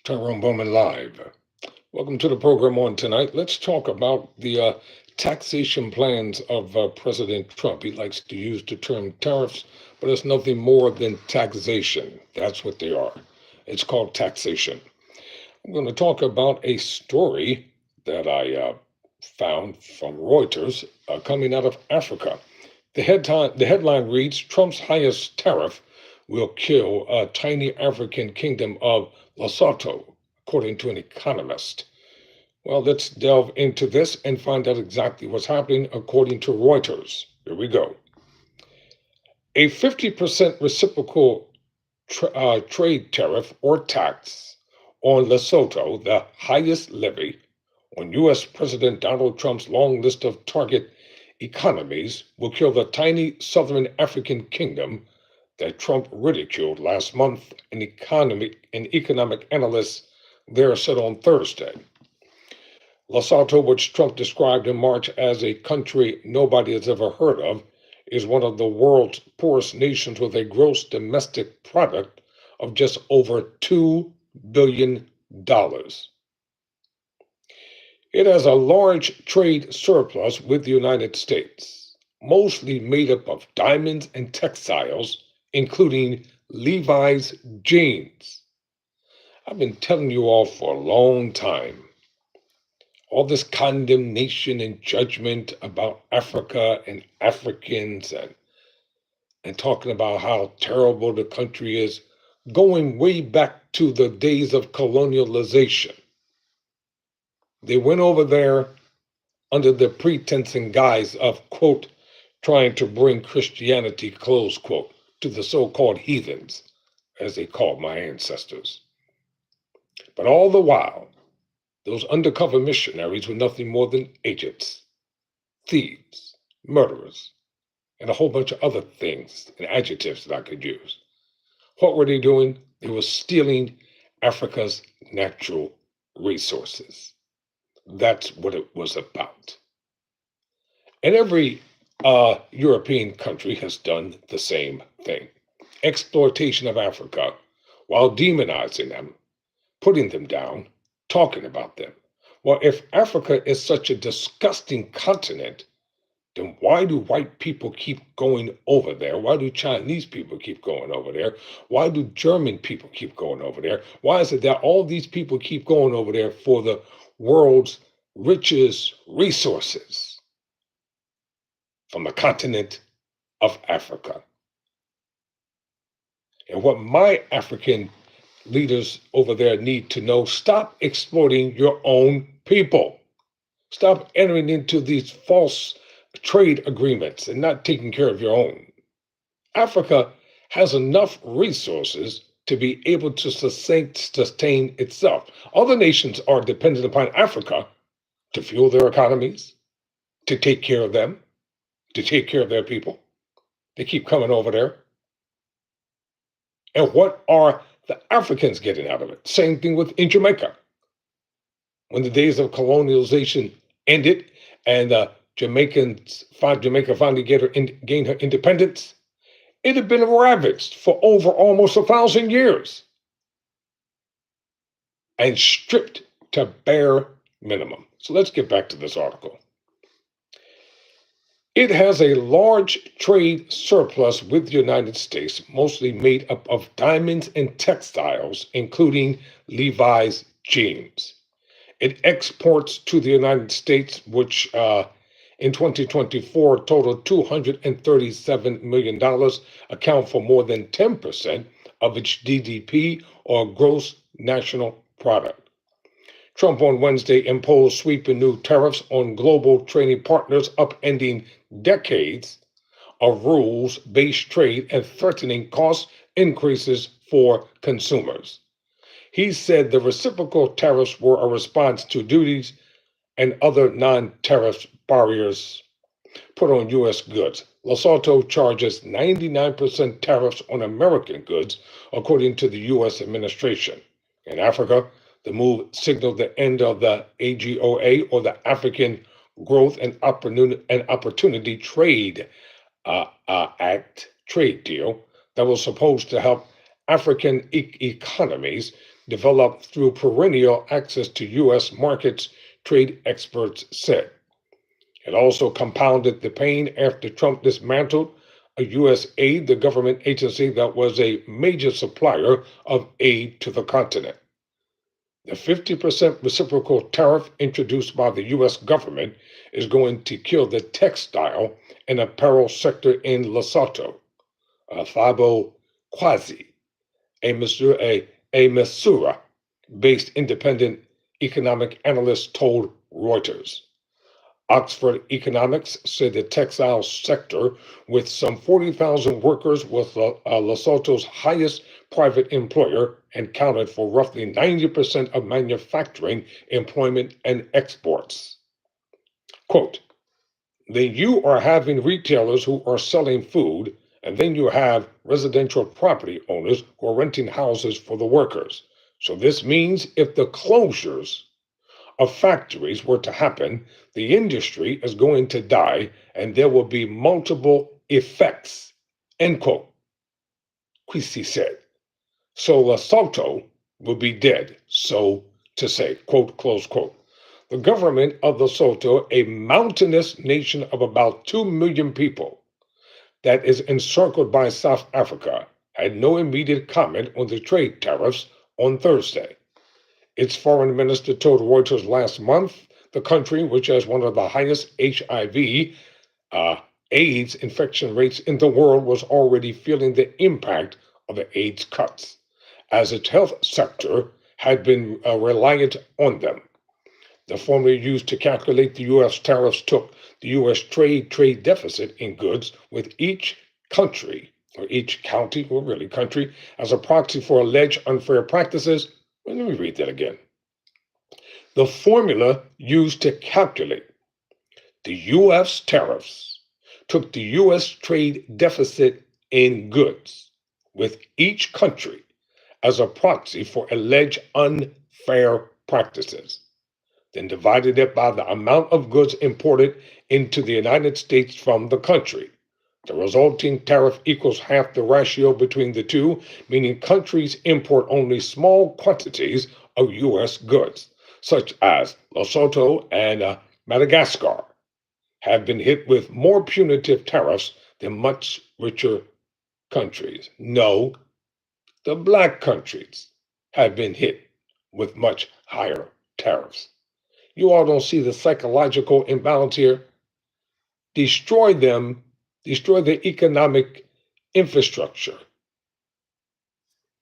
Bowman live. Welcome to the program on tonight. Let's talk about the taxation plans of President Trump. He likes to use the term tariffs, but it's nothing more than taxation. That's what they are. It's called taxation. I'm going to talk about a story that I found from Reuters coming out of Africa. The headline reads, Trump's highest tariff will kill a tiny African kingdom of Lesotho, according to an economist. Well, let's delve into this and find out exactly what's happening according to Reuters. Here we go. A 50% reciprocal trade tariff or tax on Lesotho, the highest levy on U.S. President Donald Trump's long list of target economies, will kill the tiny southern African kingdom that Trump ridiculed last month, an economic analyst there said on Thursday. Lesotho, which Trump described in March as a country nobody has ever heard of, is one of the world's poorest nations with a gross domestic product of just over $2 billion. It has a large trade surplus with the United States, mostly made up of diamonds and textiles, including Levi's jeans. I've been telling you all for a long time. All this condemnation and judgment about Africa and Africans and talking about how terrible the country is, going way back to the days of colonialization. They went over there under the pretense and guise of, quote, trying to bring Christianity, close quote, to the so-called heathens, as they called my ancestors. But all the while, those undercover missionaries were nothing more than agents, thieves, murderers, and a whole bunch of other things and adjectives that I could use. What were they doing? They were stealing Africa's natural resources. That's what it was about. And every European country has done the same thing. Exploitation of Africa while demonizing them, putting them down, talking about them. Well, if Africa is such a disgusting continent, then why do white people keep going over there? Why do Chinese people keep going over there? Why do German people keep going over there? Why is it that all these people keep going over there for the world's richest resources from the continent of Africa? And what my African leaders over there need to know, stop exploiting your own people. Stop entering into these false trade agreements and not taking care of your own. Africa has enough resources to be able to sustain itself. Other nations are dependent upon Africa to fuel their economies, to take care of them, to take care of their people. They keep coming over there. And what are the Africans getting out of it? Same thing in Jamaica. When the days of colonialization ended and Jamaica finally gained her independence, it had been ravaged for over almost 1,000 years and stripped to bare minimum. So let's get back to this article. It has a large trade surplus with the United States, mostly made up of diamonds and textiles, including Levi's jeans. It exports to the United States, which in 2024 totaled $237 million, account for more than 10% of its GDP or gross national product. Trump on Wednesday imposed sweeping new tariffs on global trading partners, upending decades of rules-based trade and threatening cost increases for consumers. He said the reciprocal tariffs were a response to duties and other non-tariff barriers put on U.S. goods. Lesotho charges 99% tariffs on American goods, according to the U.S. administration. In Africa, the move signaled the end of the AGOA, or the African Growth and Opportunity Trade Act trade deal that was supposed to help African economies developed through perennial access to U.S. markets, trade experts said. It also compounded the pain after Trump dismantled a U.S. aid, the government agency that was a major supplier of aid to the continent. The 50% reciprocal tariff introduced by the U.S. government is going to kill the textile and apparel sector in Lesotho. Thabo Kwazi, a Missouri-based independent economic analyst, told Reuters. Oxford Economics said the textile sector, with some 40,000 workers, was Lesotho's highest private employer and counted for roughly 90% of manufacturing, employment, and exports. Quote, then you are having retailers who are selling food, and then you have residential property owners who are renting houses for the workers. So this means if the closures of factories were to happen, the industry is going to die and there will be multiple effects. End quote. Kwesi said. So Lesotho will be dead, so to say, quote, close quote. The government of Lesotho, a mountainous nation of about 2 million people that is encircled by South Africa, had no immediate comment on the trade tariffs on Thursday. Its foreign minister told Reuters last month the country, which has one of the highest HIV AIDS infection rates in the world, was already feeling the impact of the AIDS cuts, as its health sector had been reliant on them. The formula used to calculate the U.S. tariffs took the U.S. trade deficit in goods with each country, or each county, or really country, as a proxy for alleged unfair practices. Let me read that again. The formula used to calculate the U.S. tariffs took the U.S. trade deficit in goods with each country as a proxy for alleged unfair practices, then divided it by the amount of goods imported into the United States from the country. The resulting tariff equals half the ratio between the two, meaning countries import only small quantities of U.S. goods, such as Lesotho and Madagascar, have been hit with more punitive tariffs than much richer countries. No, the black countries have been hit with much higher tariffs. You all don't see the psychological imbalance here. Destroy them, destroy the economic infrastructure.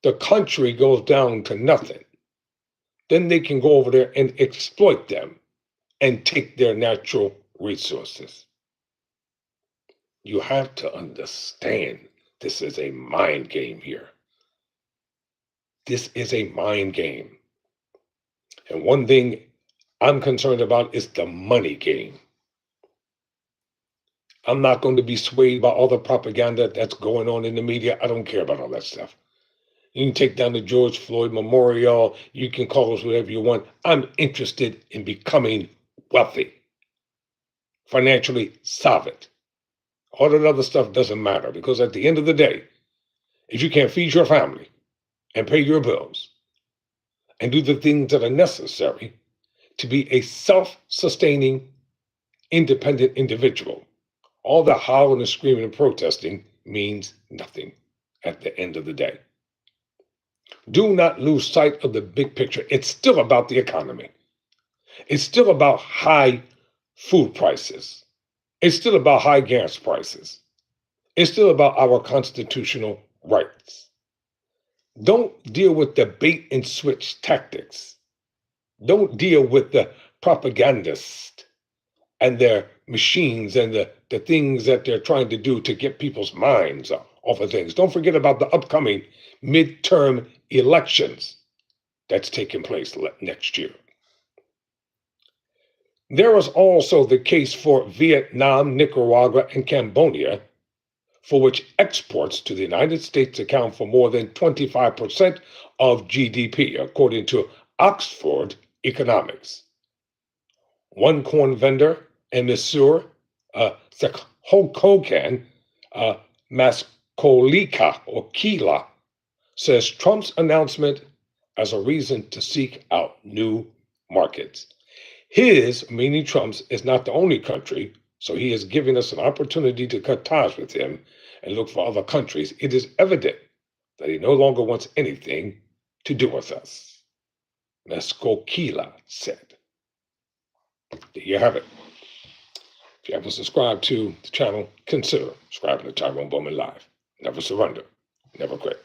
The country goes down to nothing. Then they can go over there and exploit them and take their natural resources. You have to understand this is a mind game here. This is a mind game. And one thing I'm concerned about is the money game. I'm not going to be swayed by all the propaganda that's going on in the media. I don't care about all that stuff. You can take down the George Floyd Memorial. You can call us whatever you want. I'm interested in becoming wealthy, financially solvent. All that other stuff doesn't matter, because at the end of the day, if you can't feed your family and pay your bills and do the things that are necessary to be a self-sustaining, independent individual, all the howling and screaming and protesting means nothing at the end of the day. Do not lose sight of the big picture. It's still about the economy. It's still about high food prices. It's still about high gas prices. It's still about our constitutional rights. Don't deal with the bait and switch tactics. Don't deal with the propagandists and their machines and the things that they're trying to do to get people's minds off of things. Don't forget about the upcoming midterm elections that's taking place next year. There is also the case for Vietnam, Nicaragua, and Cambodia, for which exports to the United States account for more than 25% of GDP, according to Oxford Economics. One corn vendor in Missouri, Hokokan Maskolika or Kila, says Trump's announcement as a reason to seek out new markets. His, meaning Trump's, is not the only country, so he is giving us an opportunity to cut ties with him and look for other countries. It is evident that he no longer wants anything to do with us. Mescokila said. There you have it. If you haven't subscribed to the channel, consider subscribing to Tyrone Bowman Live. Never surrender, never quit.